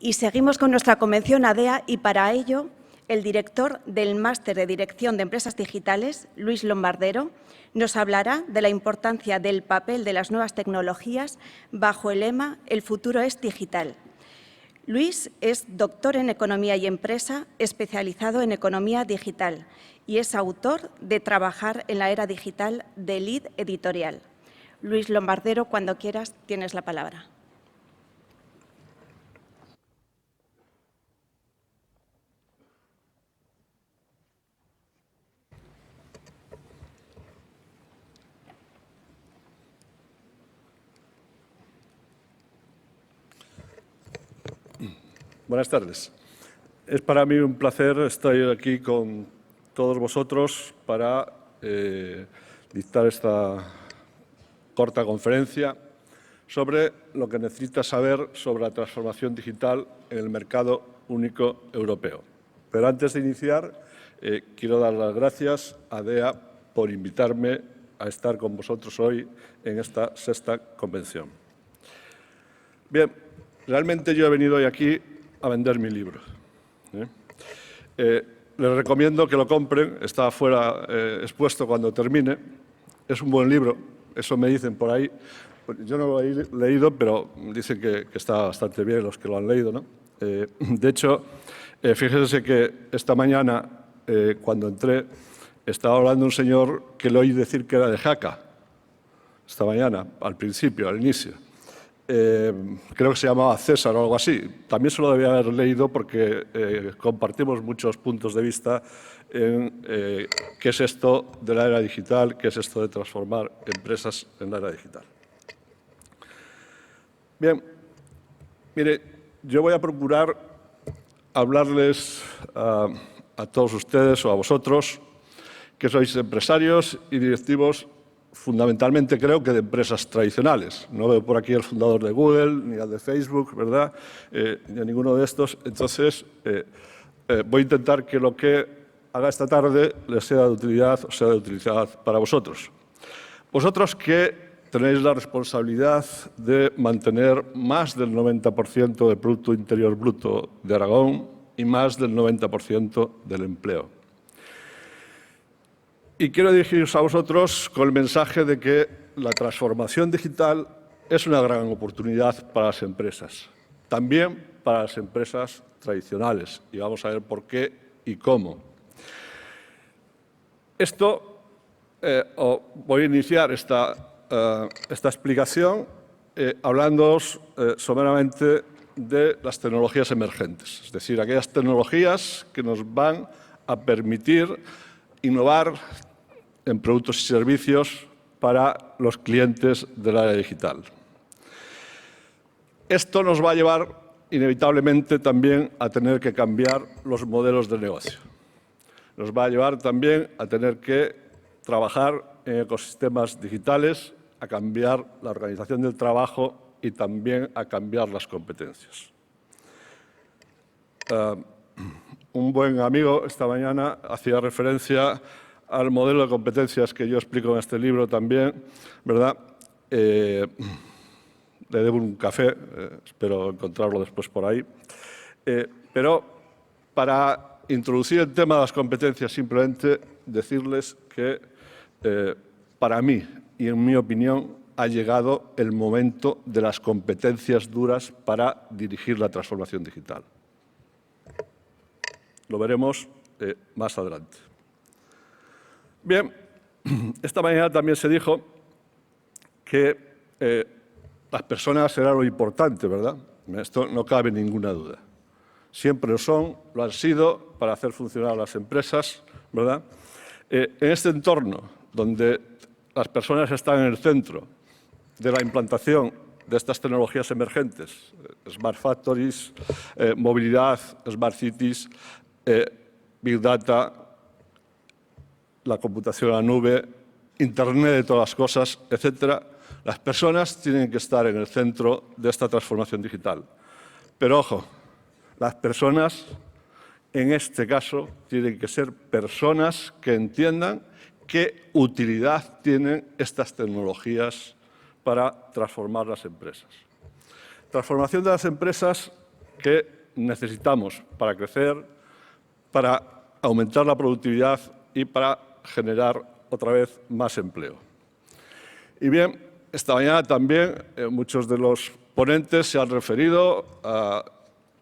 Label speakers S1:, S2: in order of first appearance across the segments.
S1: Y seguimos con nuestra convención ADEA y para ello el director del Máster de Dirección de Empresas Digitales, Luis Lombardero, nos hablará de la importancia del papel de las nuevas tecnologías bajo el lema «El futuro es digital». Luis es doctor en Economía y Empresa, especializado en Economía Digital y es autor de Trabajar en la era digital de Lead Editorial. Luis Lombardero, cuando quieras, tienes la palabra.
S2: Buenas tardes. Es para mí un placer estar aquí con todos vosotros para dictar esta corta conferencia sobre lo que necesitas saber sobre la transformación digital en el mercado único europeo. Pero antes de iniciar, quiero dar las gracias a ADEA por invitarme a estar con vosotros hoy en esta sexta convención. Bien, realmente yo he venido hoy aquí a vender mi libro. Les recomiendo que lo compren, está afuera expuesto cuando termine. Es un buen libro, eso me dicen por ahí. Yo no lo he leído, pero dicen que está bastante bien los que lo han leído, ¿no? De hecho, fíjense que esta mañana, cuando entré, estaba hablando un señor que le oí decir que era de Jaca, esta mañana, al principio, al inicio. Creo que se llamaba César o algo así. También se lo debía haber leído porque compartimos muchos puntos de vista en qué es esto de la era digital, qué es esto de transformar empresas en la era digital. Bien, mire, yo voy a procurar hablarles a todos ustedes o a vosotros que sois empresarios y directivos fundamentalmente creo que de empresas tradicionales. No veo por aquí el fundador de Google, ni al de Facebook, ¿verdad? Ni a ninguno de estos. Entonces, voy a intentar que lo que haga esta tarde les sea de utilidad o sea de utilidad para vosotros. Vosotros que tenéis la responsabilidad de mantener más del 90% del Producto Interior Bruto de Aragón y más del 90% del empleo. Y quiero dirigiros a vosotros con el mensaje de que la transformación digital es una gran oportunidad para las empresas, también para las empresas tradicionales, y vamos a ver por qué y cómo. Voy a iniciar esta explicación hablándoos someramente de las tecnologías emergentes, es decir, aquellas tecnologías que nos van a permitir innovar en productos y servicios para los clientes del área digital. Esto nos va a llevar inevitablemente también a tener que cambiar los modelos de negocio. Nos va a llevar también a tener que trabajar en ecosistemas digitales, a cambiar la organización del trabajo y también a cambiar las competencias. Un buen amigo esta mañana hacía referencia al modelo de competencias que yo explico en este libro también, ¿verdad? Le debo un café, espero encontrarlo después por ahí. Pero para introducir el tema de las competencias, simplemente decirles que para mí y en mi opinión ha llegado el momento de las competencias duras para dirigir la transformación digital. Lo veremos más adelante. Bien, esta mañana también se dijo que las personas eran lo importante, ¿verdad? Esto no cabe ninguna duda. Siempre lo son, lo han sido para hacer funcionar las empresas, ¿verdad? En este entorno donde las personas están en el centro de la implantación de estas tecnologías emergentes, Smart Factories, movilidad, Smart Cities, Big Data, la computación en la nube, Internet de todas las cosas, etcétera. Las personas tienen que estar en el centro de esta transformación digital. Pero, ojo, las personas, en este caso, tienen que ser personas que entiendan qué utilidad tienen estas tecnologías para transformar las empresas. Transformación de las empresas que necesitamos para crecer, para aumentar la productividad y para generar otra vez más empleo. Y bien, esta mañana también muchos de los ponentes se han referido a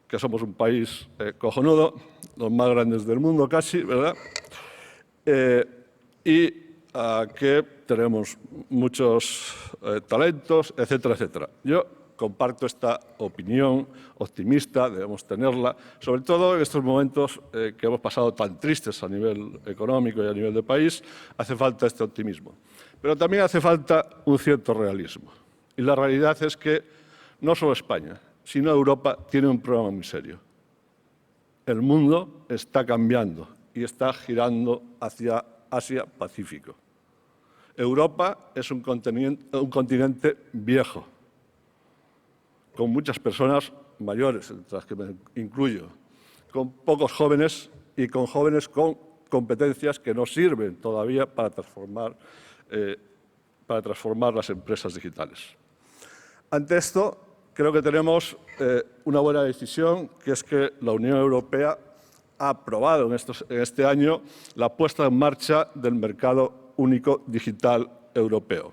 S2: que somos un país cojonudo, los más grandes del mundo casi, ¿verdad? Y a que tenemos muchos talentos, etcétera, etcétera. Yo comparto esta opinión optimista, debemos tenerla, sobre todo en estos momentos que hemos pasado tan tristes a nivel económico y a nivel de país, hace falta este optimismo. Pero también hace falta un cierto realismo. Y la realidad es que no solo España, sino Europa tiene un problema muy serio. El mundo está cambiando y está girando hacia Asia-Pacífico. Europa es un continente viejo, con muchas personas mayores, entre las que me incluyo, con pocos jóvenes y con jóvenes con competencias que no sirven todavía para transformar las empresas digitales. Ante esto, creo que tenemos una buena decisión, que es que la Unión Europea ha aprobado en este año la puesta en marcha del mercado único digital europeo.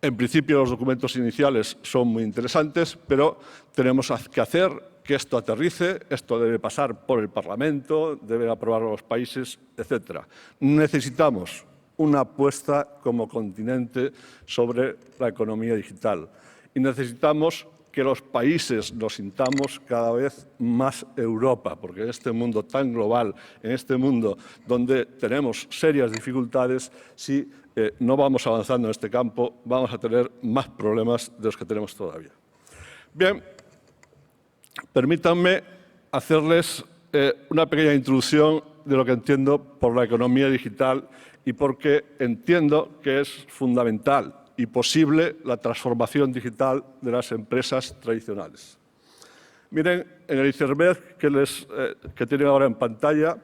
S2: En principio, los documentos iniciales son muy interesantes, pero tenemos que hacer que esto aterrice, esto debe pasar por el Parlamento, deben aprobarlo los países, etcétera. Necesitamos una apuesta como continente sobre la economía digital y necesitamos que los países nos sintamos cada vez más Europa, porque en este mundo tan global, en este mundo donde tenemos serias dificultades, si no vamos avanzando en este campo, vamos a tener más problemas de los que tenemos todavía. Bien, permítanme hacerles una pequeña introducción de lo que entiendo por la economía digital y por qué entiendo que es fundamental y posible la transformación digital de las empresas tradicionales. Miren, en el iceberg que tienen ahora en pantalla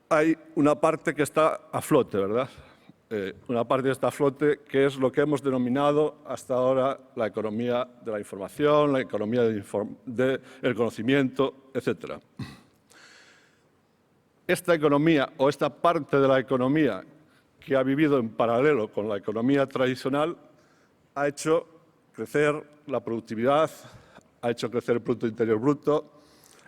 S2: hay una parte que está a flote, ¿verdad? Una parte que está a flote, que es lo que hemos denominado hasta ahora la economía de la información, la economía del conocimiento, etcétera. Esta economía o esta parte de la economía que ha vivido en paralelo con la economía tradicional ha hecho crecer la productividad, ha hecho crecer el Producto Interior Bruto,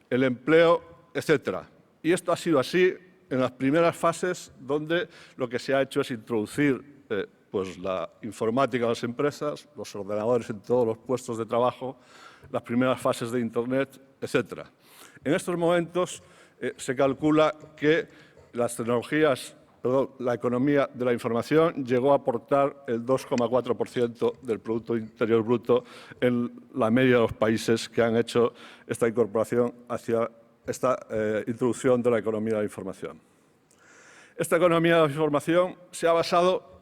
S2: el empleo, etcétera. Y esto ha sido así en las primeras fases, donde lo que se ha hecho es introducir pues la informática en las empresas, los ordenadores en todos los puestos de trabajo, las primeras fases de Internet, etcétera. En estos momentos se calcula que la economía de la información llegó a aportar el 2,4% del Producto Interior Bruto en la media de los países que han hecho esta incorporación hacia esta introducción de la economía de la información. Esta economía de la información se ha basado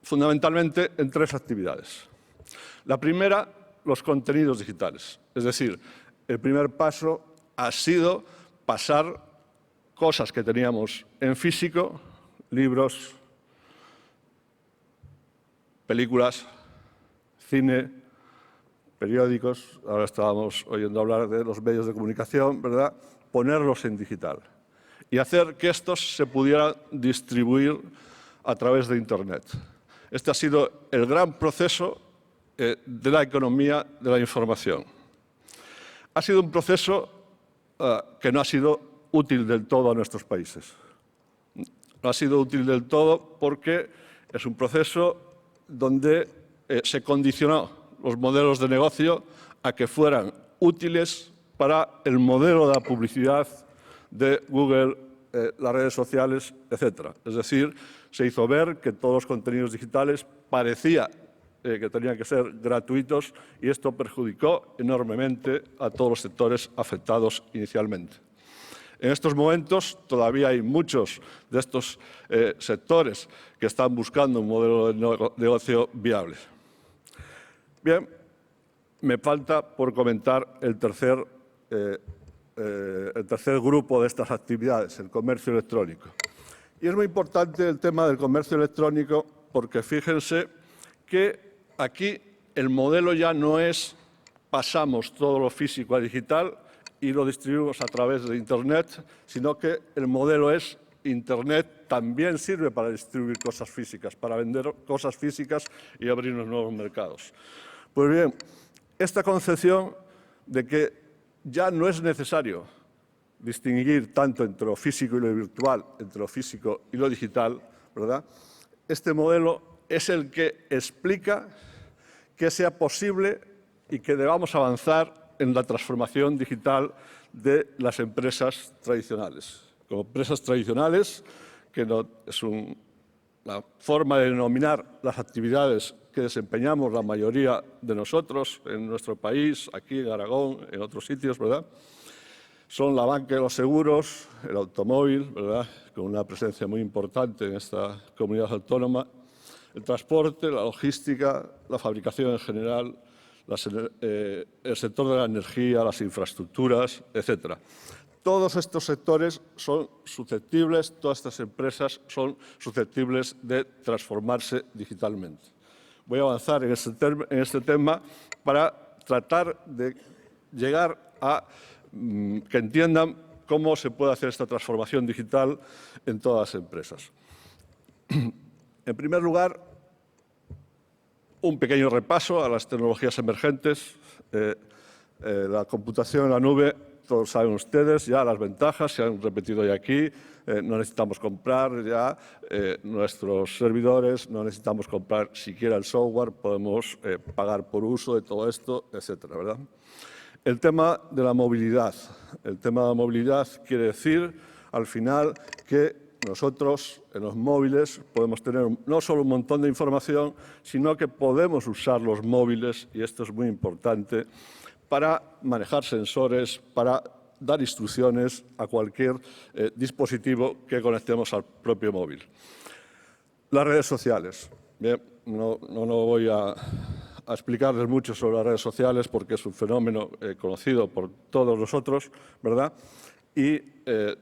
S2: fundamentalmente en tres actividades. La primera, los contenidos digitales. Es decir, el primer paso ha sido pasar cosas que teníamos en físico, libros, películas, cine, periódicos, ahora estábamos oyendo hablar de los medios de comunicación, ¿verdad?, ponerlos en digital y hacer que estos se pudieran distribuir a través de Internet. Este ha sido el gran proceso de la economía de la información. Ha sido un proceso que no ha sido útil del todo a nuestros países. No ha sido útil del todo porque es un proceso donde se condicionó los modelos de negocio a que fueran útiles para el modelo de la publicidad de Google, las redes sociales, etcétera. Es decir, se hizo ver que todos los contenidos digitales parecía que tenían que ser gratuitos y esto perjudicó enormemente a todos los sectores afectados inicialmente. En estos momentos todavía hay muchos de estos sectores que están buscando un modelo de negocio viable. Bien, me falta por comentar el tercer grupo de estas actividades, el comercio electrónico. Y es muy importante el tema del comercio electrónico porque fíjense que aquí el modelo ya no es pasamos todo lo físico a digital y lo distribuimos a través de Internet, sino que el modelo es Internet también sirve para distribuir cosas físicas, para vender cosas físicas y abrirnos nuevos mercados. Pues bien, esta concepción de que ya no es necesario distinguir tanto entre lo físico y lo virtual, entre lo físico y lo digital, ¿verdad? Este modelo es el que explica que sea posible y que debamos avanzar en la transformación digital de las empresas tradicionales. Como empresas tradicionales, que es la forma de denominar las actividades que desempeñamos la mayoría de nosotros en nuestro país, aquí en Aragón, en otros sitios, ¿verdad? Son la banca y los seguros, el automóvil, ¿verdad?, con una presencia muy importante en esta comunidad autónoma, el transporte, la logística, la fabricación en general, el sector de la energía, las infraestructuras, etcétera. Todos estos sectores son susceptibles, todas estas empresas son susceptibles de transformarse digitalmente. Voy a avanzar en este tema para tratar de llegar a que entiendan cómo se puede hacer esta transformación digital en todas las empresas. En primer lugar, un pequeño repaso a las tecnologías emergentes. La computación en la nube, todos saben ustedes ya las ventajas, se han repetido ya aquí. No necesitamos comprar ya nuestros servidores, no necesitamos comprar siquiera el software, podemos pagar por uso de todo esto, etcétera, ¿verdad? El tema de la movilidad. El tema de la movilidad quiere decir, al final, que nosotros en los móviles podemos tener no solo un montón de información, sino que podemos usar los móviles, y esto es muy importante, para manejar sensores, para dar instrucciones a cualquier dispositivo que conectemos al propio móvil. Las redes sociales. Bien, no voy a explicarles mucho sobre las redes sociales porque es un fenómeno conocido por todos nosotros, ¿verdad? Y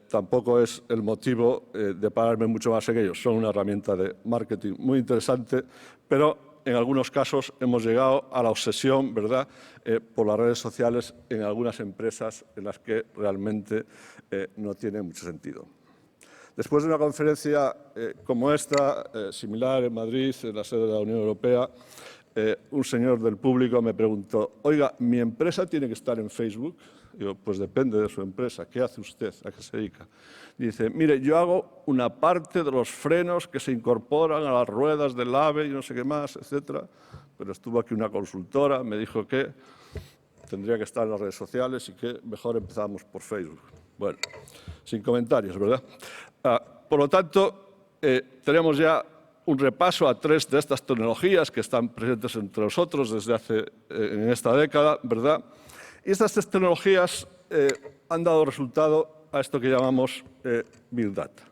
S2: tampoco es el motivo de pararme mucho más en ellos. Son una herramienta de marketing muy interesante, pero en algunos casos hemos llegado a la obsesión, ¿verdad?, por las redes sociales en algunas empresas en las que realmente no tiene mucho sentido. Después de una conferencia como esta, similar en Madrid, en la sede de la Unión Europea, un señor del público me preguntó: oiga, ¿mi empresa tiene que estar en Facebook? Digo, pues depende de su empresa. ¿Qué hace usted? ¿A qué se dedica? Dice, mire, yo hago una parte de los frenos que se incorporan a las ruedas del AVE y no sé qué más, etcétera. Pero estuvo aquí una consultora, me dijo que tendría que estar en las redes sociales y que mejor empezamos por Facebook. Bueno, sin comentarios, ¿verdad? Por lo tanto, tenemos ya un repaso a 3 de estas tecnologías que están presentes entre nosotros desde en esta década, ¿verdad? Y estas 3 tecnologías han dado resultado a esto que llamamos Big Data.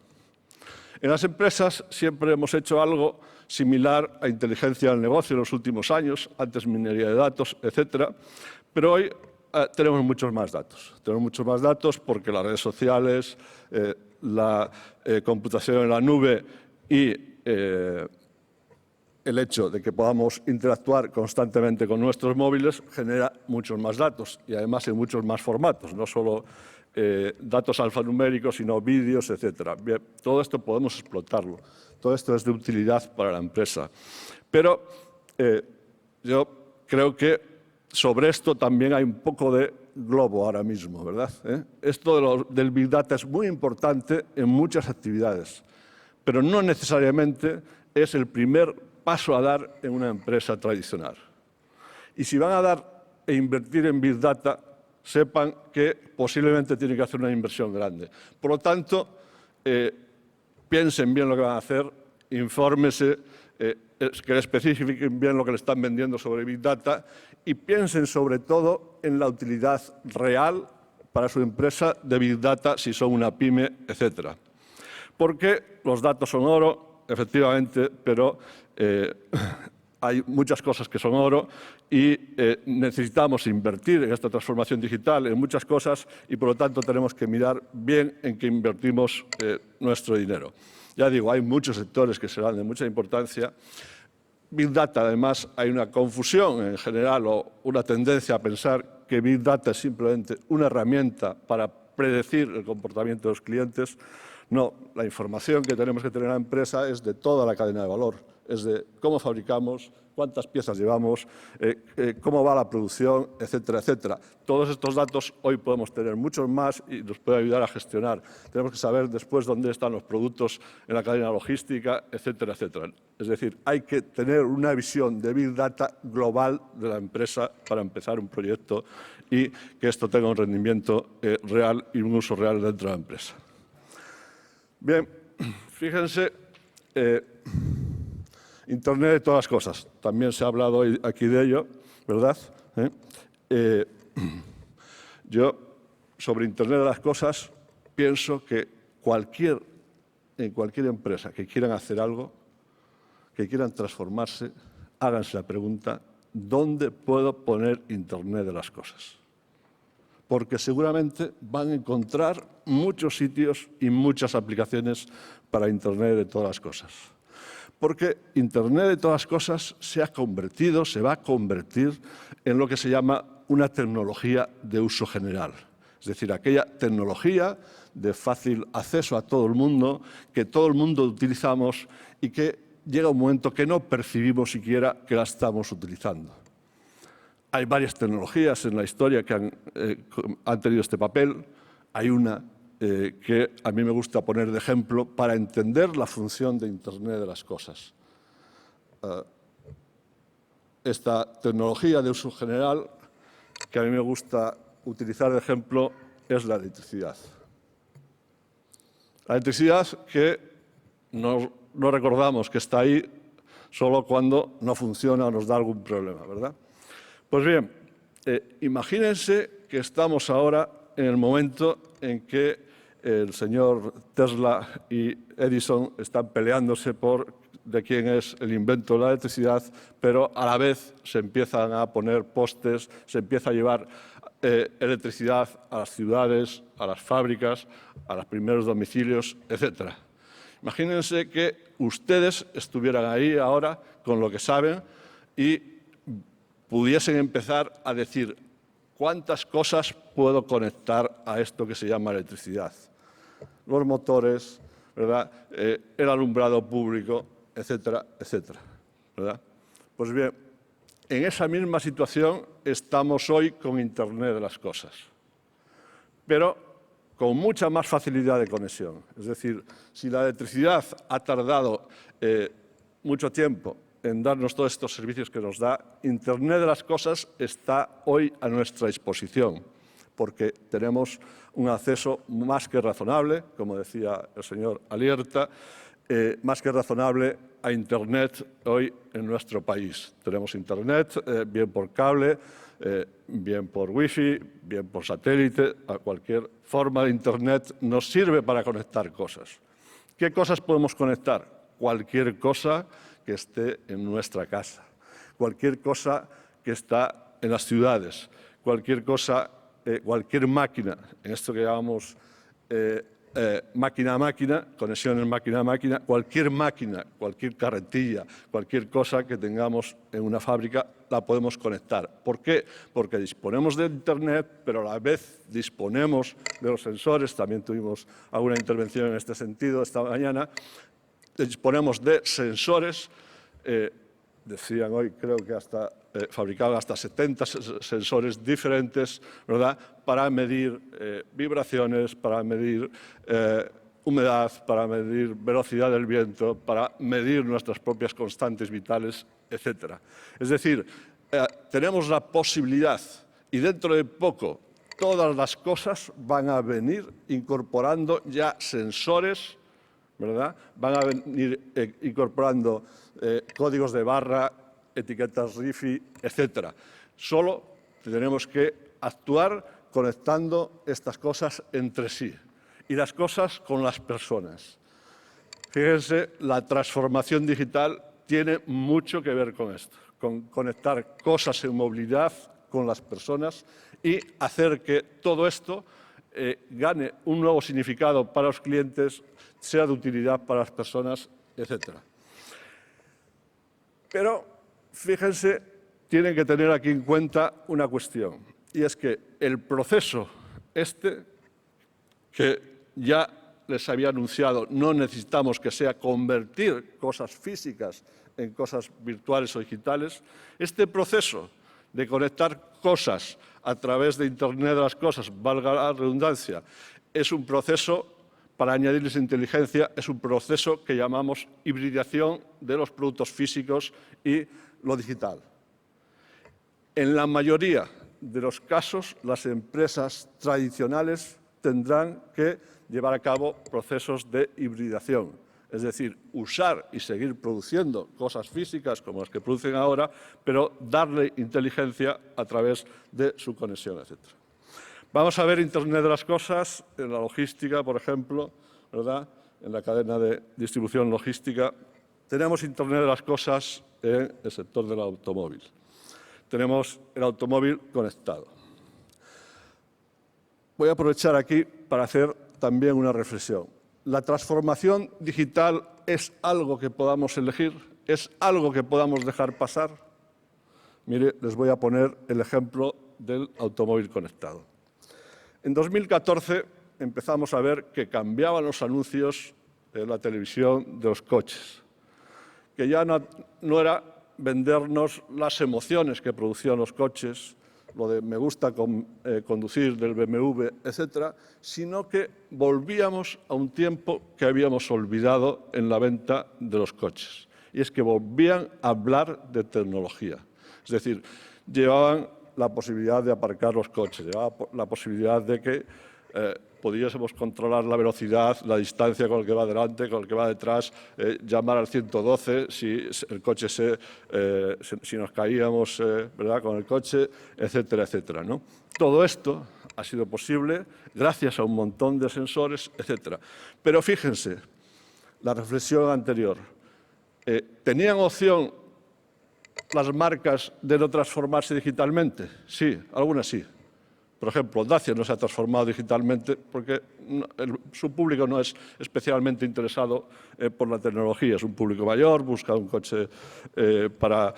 S2: En las empresas siempre hemos hecho algo similar a inteligencia del negocio en los últimos años, antes minería de datos, etcétera, pero hoy tenemos muchos más datos. Tenemos muchos más datos porque las redes sociales, la computación en la nube y el hecho de que podamos interactuar constantemente con nuestros móviles genera muchos más datos y además en muchos más formatos, no solo datos alfanuméricos, sino vídeos, etcétera. Bien, todo esto podemos explotarlo. Todo esto es de utilidad para la empresa. Pero yo creo que sobre esto también hay un poco de globo ahora mismo, ¿verdad? Esto del Big Data es muy importante en muchas actividades, pero no necesariamente es el primer paso a dar en una empresa tradicional. Y si van a dar e invertir en Big Data, sepan que posiblemente tienen que hacer una inversión grande. Por lo tanto, piensen bien lo que van a hacer, infórmense, que especifiquen bien lo que le están vendiendo sobre Big Data y piensen sobre todo en la utilidad real para su empresa de Big Data si son una pyme, etcétera. Porque los datos son oro, efectivamente, pero hay muchas cosas que son oro y necesitamos invertir en esta transformación digital en muchas cosas y, por lo tanto, tenemos que mirar bien en qué invertimos nuestro dinero. Ya digo, hay muchos sectores que serán de mucha importancia. Big Data, además, hay una confusión en general o una tendencia a pensar que Big Data es simplemente una herramienta para predecir el comportamiento de los clientes. No, la información que tenemos que tener en la empresa es de toda la cadena de valor, es de cómo fabricamos, cuántas piezas llevamos, cómo va la producción, etcétera, etcétera. Todos estos datos hoy podemos tener muchos más y nos puede ayudar a gestionar. Tenemos que saber después dónde están los productos en la cadena logística, etcétera, etcétera. Es decir, hay que tener una visión de Big Data global de la empresa para empezar un proyecto y que esto tenga un rendimiento real y un uso real dentro de la empresa. Bien, fíjense, Internet de todas las cosas. También se ha hablado hoy aquí de ello, ¿verdad? Yo, sobre Internet de las cosas, pienso que en cualquier empresa que quieran hacer algo, que quieran transformarse, háganse la pregunta, ¿dónde puedo poner Internet de las cosas? Porque seguramente van a encontrar muchos sitios y muchas aplicaciones para Internet de todas las cosas. Porque Internet de todas las cosas se va a convertir en lo que se llama una tecnología de uso general. Es decir, aquella tecnología de fácil acceso a todo el mundo, que todo el mundo utilizamos y que llega un momento que no percibimos siquiera que la estamos utilizando. Hay varias tecnologías en la historia que han tenido este papel. Hay una que a mí me gusta poner de ejemplo para entender la función de Internet de las cosas. Esta tecnología de uso general que a mí me gusta utilizar de ejemplo es la electricidad. La electricidad que no recordamos que está ahí solo cuando no funciona o nos da algún problema, ¿verdad? Pues bien, imagínense que estamos ahora en el momento en que el señor Tesla y Edison están peleándose por de quién es el invento de la electricidad, pero a la vez se empiezan a poner postes, se empieza a llevar electricidad a las ciudades, a las fábricas, a los primeros domicilios, etc. Imagínense que ustedes estuvieran ahí ahora con lo que saben y pudiesen empezar a decir cuántas cosas puedo conectar a esto que se llama electricidad. Los motores, ¿verdad? El alumbrado público, etcétera, etcétera, ¿verdad? Pues bien, en esa misma situación estamos hoy con Internet de las cosas, pero con mucha más facilidad de conexión. Es decir, si la electricidad ha tardado mucho tiempo en darnos todos estos servicios que nos da, Internet de las cosas está hoy a nuestra disposición, porque tenemos un acceso más que razonable, como decía el señor Alierta, más que razonable a Internet hoy en nuestro país. Tenemos Internet bien por cable, bien por wifi, bien por satélite, a cualquier forma de Internet nos sirve para conectar cosas. ¿Qué cosas podemos conectar? Cualquier cosa que esté en nuestra casa, cualquier cosa que está en las ciudades, cualquier cosa, cualquier máquina, en esto que llamamos máquina a máquina, conexiones máquina a máquina, cualquier carretilla, cualquier cosa que tengamos en una fábrica la podemos conectar. ¿Por qué? Porque disponemos de Internet, pero a la vez disponemos de los sensores, también tuvimos alguna intervención en este sentido esta mañana, disponemos de sensores, decían hoy, creo que fabricaban hasta 70 sensores diferentes, ¿verdad?, para medir vibraciones, para medir humedad, para medir velocidad del viento, para medir nuestras propias constantes vitales, etc. Es decir, tenemos la posibilidad, y dentro de poco todas las cosas van a venir incorporando ya sensores, ¿verdad? Van a venir incorporando códigos de barra, etiquetas RIFI, etc. Solo tenemos que actuar conectando estas cosas entre sí y las cosas con las personas. Fíjense, la transformación digital tiene mucho que ver con esto, con conectar cosas en movilidad con las personas y hacer que todo esto gane un nuevo significado para los clientes, sea de utilidad para las personas, etc. Pero, fíjense, tienen que tener aquí en cuenta una cuestión, y es que el proceso que ya les había anunciado, no necesitamos que sea convertir cosas físicas en cosas virtuales o digitales, este proceso de conectar cosas a través de Internet de las cosas, valga la redundancia, es un proceso, para añadirles inteligencia, es un proceso que llamamos hibridación de los productos físicos y lo digital. En la mayoría de los casos, las empresas tradicionales tendrán que llevar a cabo procesos de hibridación, es decir, usar y seguir produciendo cosas físicas como las que producen ahora, pero darle inteligencia a través de su conexión, etc. Vamos a ver Internet de las cosas en la logística, por ejemplo, ¿verdad? En la cadena de distribución logística. Tenemos Internet de las cosas en el sector del automóvil. Tenemos el automóvil conectado. Voy a aprovechar aquí para hacer también una reflexión. ¿La transformación digital es algo que podamos elegir? ¿Es algo que podamos dejar pasar? Mire, les voy a poner el ejemplo del automóvil conectado. En 2014 empezamos a ver que cambiaban los anuncios en la televisión de los coches, que ya no era vendernos las emociones que producían los coches, lo de me gusta conducir del BMW, etcétera, sino que volvíamos a un tiempo que habíamos olvidado en la venta de los coches. Y es que volvían a hablar de tecnología. Es decir, llevaban la posibilidad de aparcar los coches, llevaban la posibilidad de que pudiésemos controlar la velocidad, la distancia con el que va delante, con el que va detrás, llamar al 112 si el coche si nos caíamos ¿verdad? Con el coche, etcétera, etcétera, ¿no? Todo esto ha sido posible gracias a un montón de sensores, etcétera. Pero fíjense, la reflexión anterior. ¿Tenían opción las marcas de no transformarse digitalmente? Sí, algunas sí. Por ejemplo, Dacia no se ha transformado digitalmente porque su público no es especialmente interesado por la tecnología. Es un público mayor, busca un coche para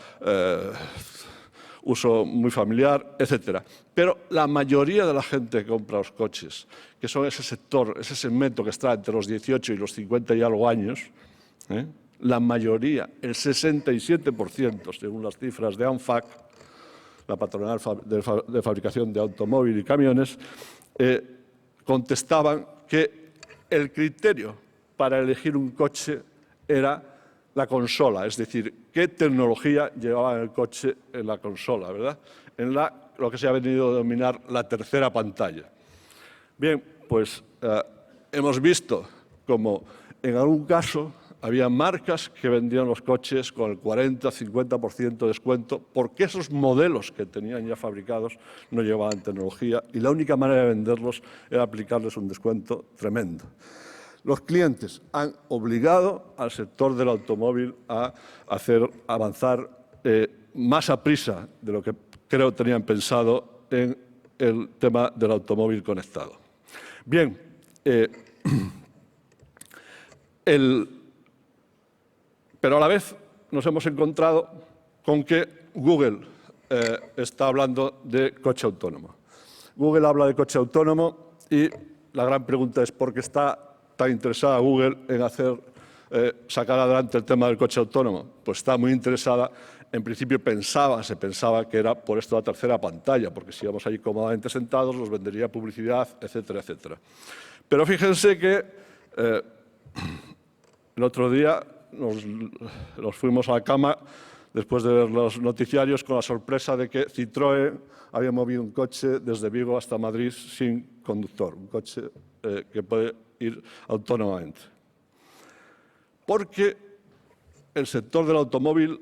S2: uso muy familiar, etcétera. Pero la mayoría de la gente que compra los coches, que son ese sector, ese segmento que está entre los 18 y los 50 y algo años, la mayoría, el 67%, según las cifras de ANFAC, la patronal de fabricación de automóvil y camiones, contestaban que el criterio para elegir un coche era la consola, es decir, qué tecnología llevaba el coche en la consola, ¿verdad? En lo que se ha venido a denominar la tercera pantalla. Bien, pues hemos visto como en algún caso había marcas que vendían los coches con el 40-50% de descuento porque esos modelos que tenían ya fabricados no llevaban tecnología y la única manera de venderlos era aplicarles un descuento tremendo. Los clientes han obligado al sector del automóvil a hacer avanzar más a prisa de lo que creo tenían pensado en el tema del automóvil conectado. Bien, pero a la vez nos hemos encontrado con que Google está hablando de coche autónomo. Google habla de coche autónomo y la gran pregunta es ¿por qué está tan interesada Google en sacar adelante el tema del coche autónomo? Pues está muy interesada. En principio se pensaba que era por esto la tercera pantalla, porque si íbamos allí cómodamente sentados nos vendería publicidad, etcétera, etcétera. Pero fíjense que el otro día nos fuimos a la cama después de ver los noticiarios con la sorpresa de que Citroën había movido un coche desde Vigo hasta Madrid sin conductor, un coche que puede ir autónomamente. Porque el sector del automóvil,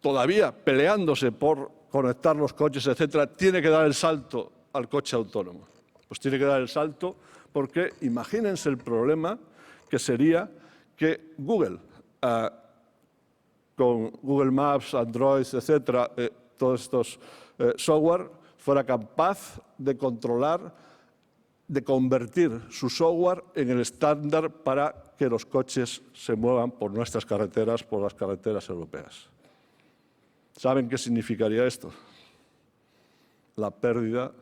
S2: todavía peleándose por conectar los coches, etcétera, tiene que dar el salto al coche autónomo. Pues tiene que dar el salto porque imagínense el problema que sería que Google, con Google Maps, Android, etcétera, todos estos software, fuera capaz de controlar, de convertir su software en el estándar para que los coches se muevan por nuestras carreteras, por las carreteras europeas. ¿Saben qué significaría esto? La pérdida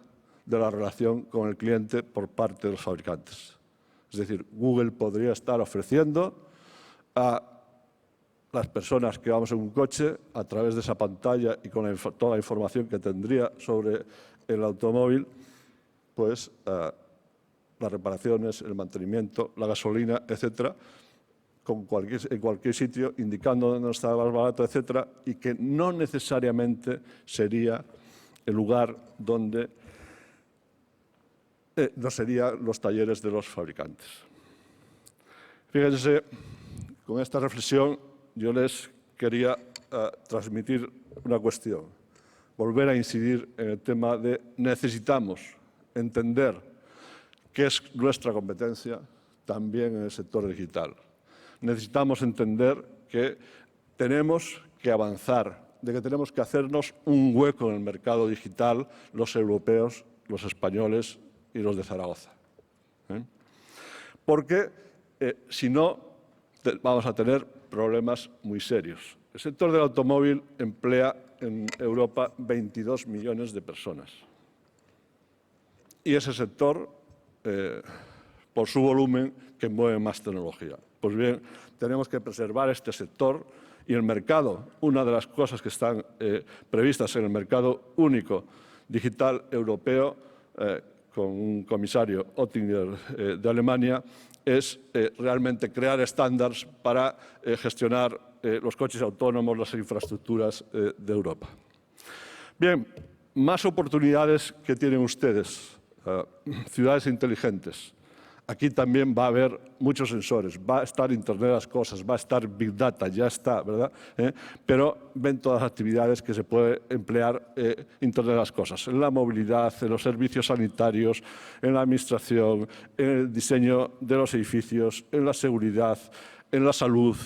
S2: de la relación con el cliente por parte de los fabricantes. Es decir, Google podría estar ofreciendo a las personas que vamos en un coche, a través de esa pantalla y con toda la información que tendría sobre el automóvil, pues las reparaciones, el mantenimiento, la gasolina, etcétera, en cualquier sitio, indicando dónde está más barato, etcétera, y que no necesariamente sería el lugar donde no serían los talleres de los fabricantes. Fíjense, con esta reflexión yo les quería transmitir una cuestión, volver a incidir en el tema de necesitamos entender qué es nuestra competencia también en el sector digital. Necesitamos entender que tenemos que avanzar, de que tenemos que hacernos un hueco en el mercado digital, los europeos, los españoles y los de Zaragoza. Porque si no, vamos a tener problemas muy serios. El sector del automóvil emplea en Europa 22 millones de personas. Y ese sector, por su volumen, que mueve más tecnología. Pues bien, tenemos que preservar este sector y el mercado. Una de las cosas que están previstas en el mercado único digital europeo, con un comisario Oettinger de Alemania, es realmente crear estándares para gestionar los coches autónomos, las infraestructuras de Europa. Bien, más oportunidades que tienen ustedes. Ciudades inteligentes. Aquí también va a haber muchos sensores, va a estar Internet de las cosas, va a estar Big Data, ya está, ¿verdad? Pero ven todas las actividades que se puede emplear Internet de las cosas, en la movilidad, en los servicios sanitarios, en la administración, en el diseño de los edificios, en la seguridad, en la salud,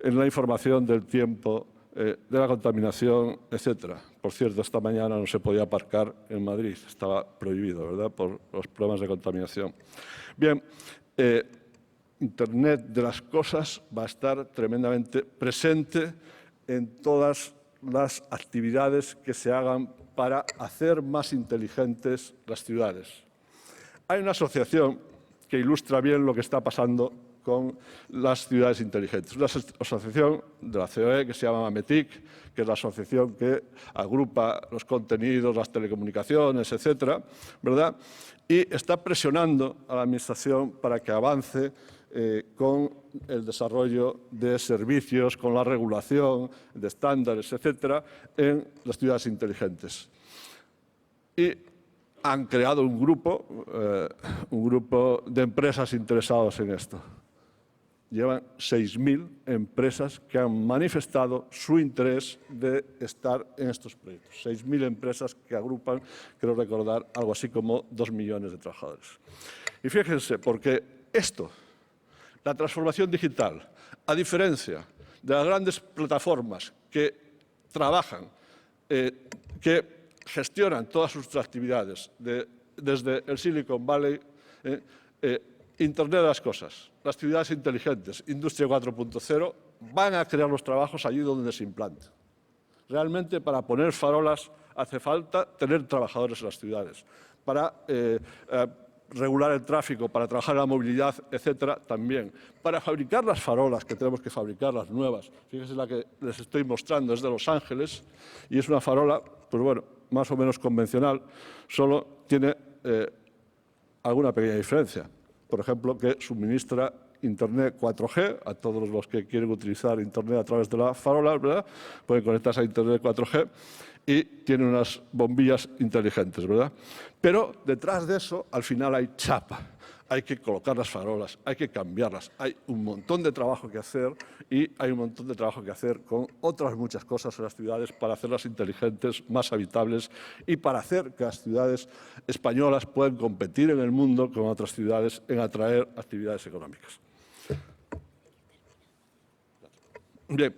S2: en la información del tiempo, de la contaminación, etcétera. Por cierto, esta mañana no se podía aparcar en Madrid, estaba prohibido, ¿verdad?, por los problemas de contaminación. Bien, Internet de las cosas va a estar tremendamente presente en todas las actividades que se hagan para hacer más inteligentes las ciudades. Hay una asociación que ilustra bien lo que está pasando con las ciudades inteligentes. Una asociación de la COE que se llama METIC, que es la asociación que agrupa los contenidos, las telecomunicaciones, etcétera, ¿verdad? Y está presionando a la Administración para que avance con el desarrollo de servicios, con la regulación de estándares, etcétera, en las ciudades inteligentes. Y han creado un grupo de empresas interesadas en esto. Llevan 6.000 empresas que han manifestado su interés de estar en estos proyectos. 6.000 empresas que agrupan, creo recordar, algo así como 2 millones de trabajadores. Y fíjense, porque esto, la transformación digital, a diferencia de las grandes plataformas que trabajan, que gestionan todas sus actividades desde el Silicon Valley, Internet de las cosas, las ciudades inteligentes, Industria 4.0, van a crear los trabajos allí donde se implante. Realmente, para poner farolas hace falta tener trabajadores en las ciudades. Para regular el tráfico, para trabajar en la movilidad, etcétera, también. Para fabricar las farolas, que tenemos que fabricar las nuevas. Fíjense la que les estoy mostrando, es de Los Ángeles, y es una farola, pues bueno, más o menos convencional, solo tiene alguna pequeña diferencia. Por ejemplo, que suministra Internet 4G a todos los que quieren utilizar Internet a través de la farola, ¿verdad? Pueden conectarse a Internet 4G y tiene unas bombillas inteligentes, ¿verdad? Pero detrás de eso, al final hay chapa. Hay que colocar las farolas, hay que cambiarlas. Hay un montón de trabajo que hacer y hay un montón de trabajo que hacer con otras muchas cosas en las ciudades para hacerlas inteligentes, más habitables y para hacer que las ciudades españolas puedan competir en el mundo con otras ciudades en atraer actividades económicas. Bien,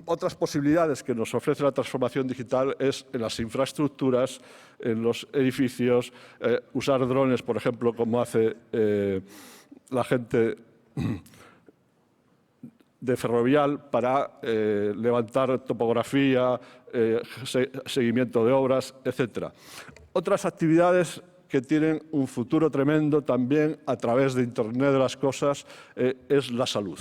S2: otras posibilidades que nos ofrece la transformación digital es en las infraestructuras, en los edificios, usar drones, por ejemplo, como hace la gente de Ferrovial para levantar topografía, seguimiento de obras, etc. Otras actividades que tienen un futuro tremendo también a través de Internet de las cosas es la salud.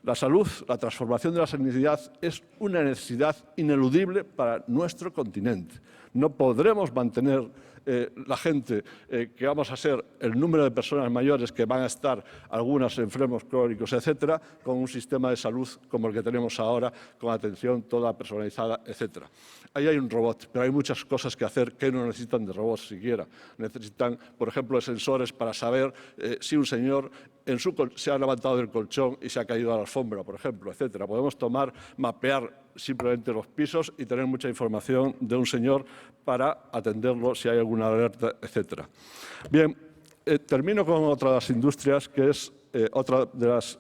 S2: La salud, la transformación de la sanidad es una necesidad ineludible para nuestro continente. No podremos mantener la gente que vamos a ser, el número de personas mayores que van a estar, algunas enfermos crónicos, etcétera, con un sistema de salud como el que tenemos ahora, con atención toda personalizada, etcétera. Ahí hay un robot, pero hay muchas cosas que hacer que no necesitan de robots siquiera. Necesitan, por ejemplo, de sensores para saber si un señor se ha levantado del colchón y se ha caído a la alfombra, por ejemplo, etcétera. Podemos mapear simplemente los pisos y tener mucha información de un señor para atenderlo si hay alguna alerta, etcétera. Bien, termino con otra de las industrias, que es otra de las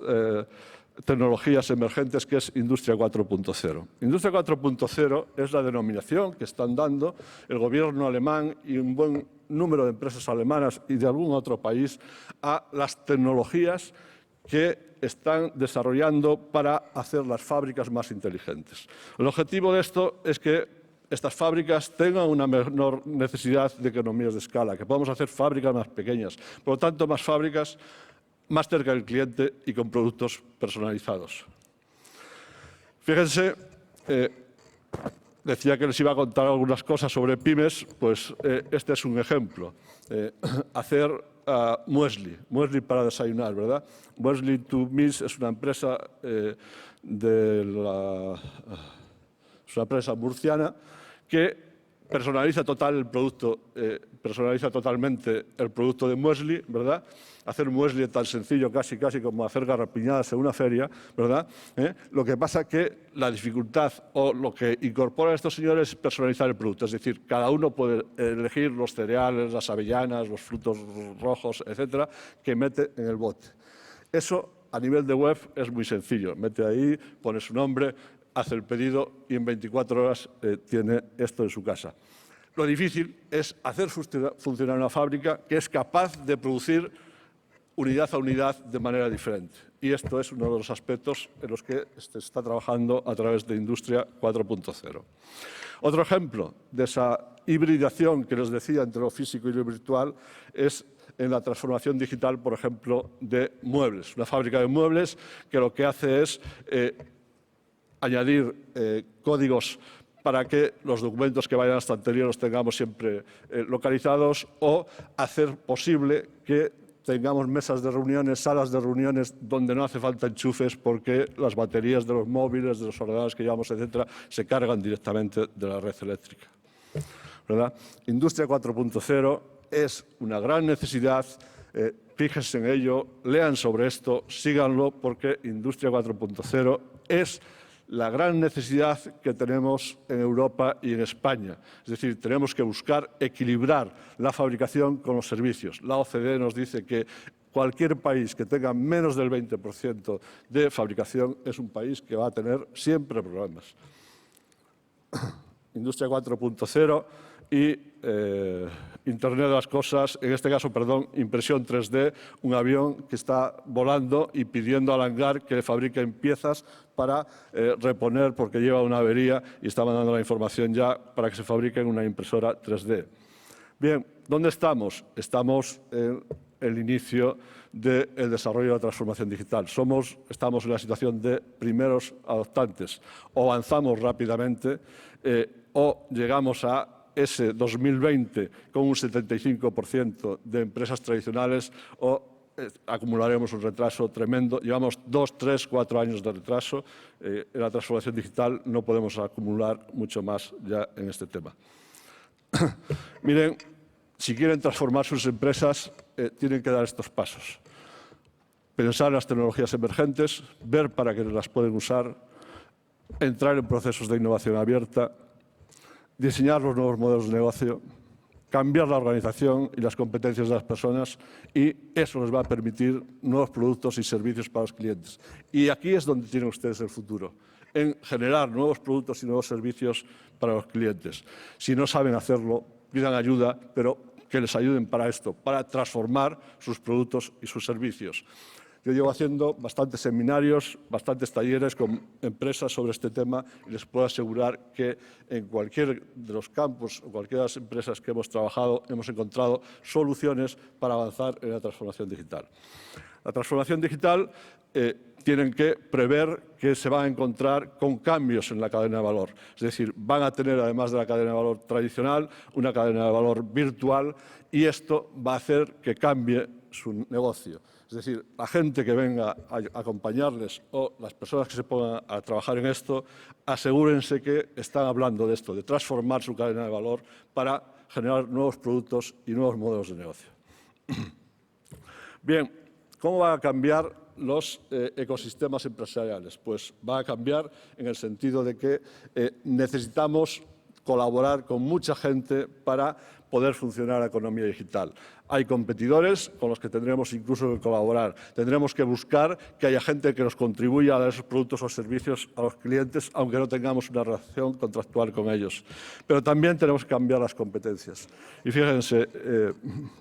S2: tecnologías emergentes, que es Industria 4.0. Industria 4.0 es la denominación que están dando el gobierno alemán y un buen número de empresas alemanas y de algún otro país a las tecnologías que están desarrollando para hacer las fábricas más inteligentes. El objetivo de esto es que estas fábricas tengan una menor necesidad de economías de escala, que podamos hacer fábricas más pequeñas, por lo tanto, más fábricas más cerca del cliente y con productos personalizados. Fíjense, decía que les iba a contar algunas cosas sobre pymes, pues este es un ejemplo. Hacer muesli para desayunar, ¿verdad? Muesli to Meals es una empresa es una empresa murciana que personaliza totalmente el producto de muesli, ¿verdad? Hacer muesli es tan sencillo casi como hacer garrapiñadas en una feria, ¿verdad? Lo que pasa que la dificultad o lo que incorporan estos señores es personalizar el producto, es decir, cada uno puede elegir los cereales, las avellanas, los frutos rojos, etcétera, que mete en el bote. Eso a nivel de web es muy sencillo, mete ahí, pone su nombre, hace el pedido y en 24 horas tiene esto en su casa. Lo difícil es hacer funcionar una fábrica que es capaz de producir unidad a unidad de manera diferente. Y esto es uno de los aspectos en los que se está trabajando a través de Industria 4.0. Otro ejemplo de esa hibridación que les decía entre lo físico y lo virtual es en la transformación digital, por ejemplo, de muebles. Una fábrica de muebles que lo que hace es añadir códigos para que los documentos que vayan a la estantería los tengamos siempre localizados o hacer posible que tengamos mesas de reuniones, salas de reuniones donde no hace falta enchufes porque las baterías de los móviles, de los ordenadores que llevamos, etcétera, se cargan directamente de la red eléctrica, ¿verdad? Industria 4.0 es una gran necesidad. Fíjense en ello, lean sobre esto, síganlo, porque Industria 4.0 es la gran necesidad que tenemos en Europa y en España. Es decir, tenemos que buscar equilibrar la fabricación con los servicios. La OCDE nos dice que cualquier país que tenga menos del 20% de fabricación es un país que va a tener siempre problemas. Industria 4.0 y Internet de las cosas, en este caso, impresión 3D, un avión que está volando y pidiendo al hangar que le fabriquen piezas para reponer porque lleva una avería y está mandando la información ya para que se fabrique en una impresora 3D. Bien, ¿dónde estamos? Estamos en el inicio del desarrollo de la transformación digital. Estamos en la situación de primeros adoptantes. O avanzamos rápidamente o llegamos a ese 2020 con un 75% de empresas tradicionales o acumularemos un retraso tremendo. Llevamos 2, 3, 4 años de retraso. En la transformación digital no podemos acumular mucho más ya en este tema. Miren, si quieren transformar sus empresas, tienen que dar estos pasos. Pensar en las tecnologías emergentes, ver para qué las pueden usar, entrar en procesos de innovación abierta, diseñar los nuevos modelos de negocio, cambiar la organización y las competencias de las personas, y eso les va a permitir nuevos productos y servicios para los clientes. Y aquí es donde tienen ustedes el futuro, en generar nuevos productos y nuevos servicios para los clientes. Si no saben hacerlo, pidan ayuda, pero que les ayuden para esto, para transformar sus productos y sus servicios. Yo llevo haciendo bastantes seminarios, bastantes talleres con empresas sobre este tema y les puedo asegurar que en cualquier de los campos o cualquiera de las empresas que hemos trabajado hemos encontrado soluciones para avanzar en la transformación digital. La transformación digital tienen que prever que se van a encontrar con cambios en la cadena de valor. Es decir, van a tener, además de la cadena de valor tradicional, una cadena de valor virtual y esto va a hacer que cambie su negocio. Es decir, la gente que venga a acompañarles o las personas que se pongan a trabajar en esto, asegúrense que están hablando de esto, de transformar su cadena de valor para generar nuevos productos y nuevos modelos de negocio. Bien, ¿cómo van a cambiar los ecosistemas empresariales? Pues va a cambiar en el sentido de que necesitamos colaborar con mucha gente para poder funcionar la economía digital. Hay competidores con los que tendremos incluso que colaborar. Tendremos que buscar que haya gente que nos contribuya a dar esos productos o servicios a los clientes, aunque no tengamos una relación contractual con ellos. Pero también tenemos que cambiar las competencias. Y fíjense,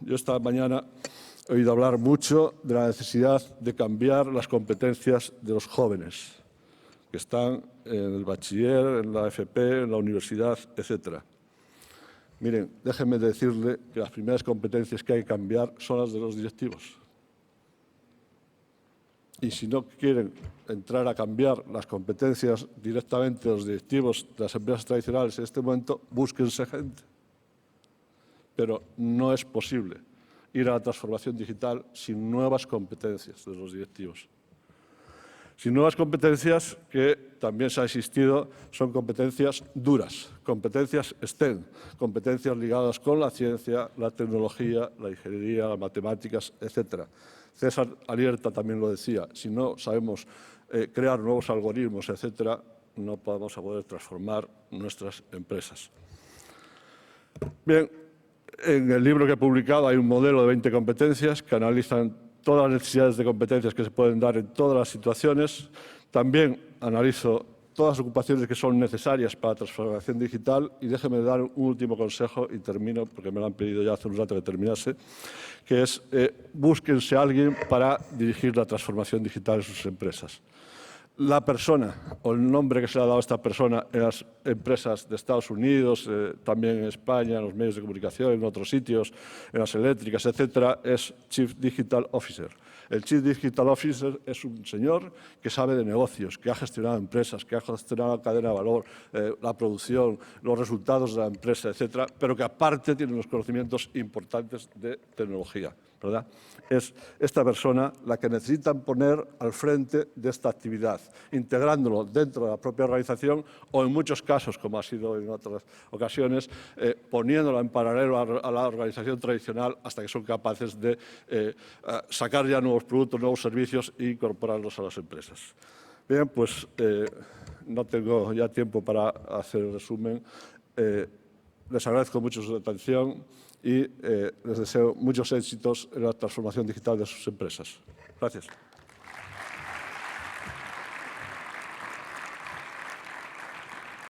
S2: yo esta mañana he oído hablar mucho de la necesidad de cambiar las competencias de los jóvenes que están en el bachiller, en la FP, en la universidad, etcétera. Miren, déjenme decirle que las primeras competencias que hay que cambiar son las de los directivos. Y si no quieren entrar a cambiar las competencias directamente de los directivos de las empresas tradicionales en este momento, búsquense gente. Pero no es posible ir a la transformación digital sin nuevas competencias de los directivos. Sin nuevas competencias que también se ha insistido son competencias duras, competencias STEM, competencias ligadas con la ciencia, la tecnología, la ingeniería, las matemáticas, etc. César Alierta también lo decía, si no sabemos crear nuevos algoritmos, etc., no vamos a poder transformar nuestras empresas. Bien, en el libro que he publicado hay un modelo de 20 competencias que analizan todas las necesidades de competencias que se pueden dar en todas las situaciones. También analizo todas las ocupaciones que son necesarias para la transformación digital y déjenme dar un último consejo y termino, porque me lo han pedido ya hace un rato que terminase, que es búsquense a alguien para dirigir la transformación digital en sus empresas. La persona o el nombre que se le ha dado a esta persona en las empresas de Estados Unidos, también en España, en los medios de comunicación, en otros sitios, en las eléctricas, etcétera, es Chief Digital Officer. El Chief Digital Officer es un señor que sabe de negocios, que ha gestionado empresas, que ha gestionado la cadena de valor, la producción, los resultados de la empresa, etcétera, pero que aparte tiene unos conocimientos importantes de tecnología, ¿verdad? Es esta persona la que necesitan poner al frente de esta actividad, integrándolo dentro de la propia organización o en muchos casos, como ha sido en otras ocasiones, poniéndola en paralelo a la organización tradicional hasta que son capaces de sacar ya nuevos productos, nuevos servicios e incorporarlos a las empresas. Bien, pues no tengo ya tiempo para hacer el resumen. Les agradezco mucho su atención y les deseo muchos éxitos en la transformación digital de sus empresas. Gracias.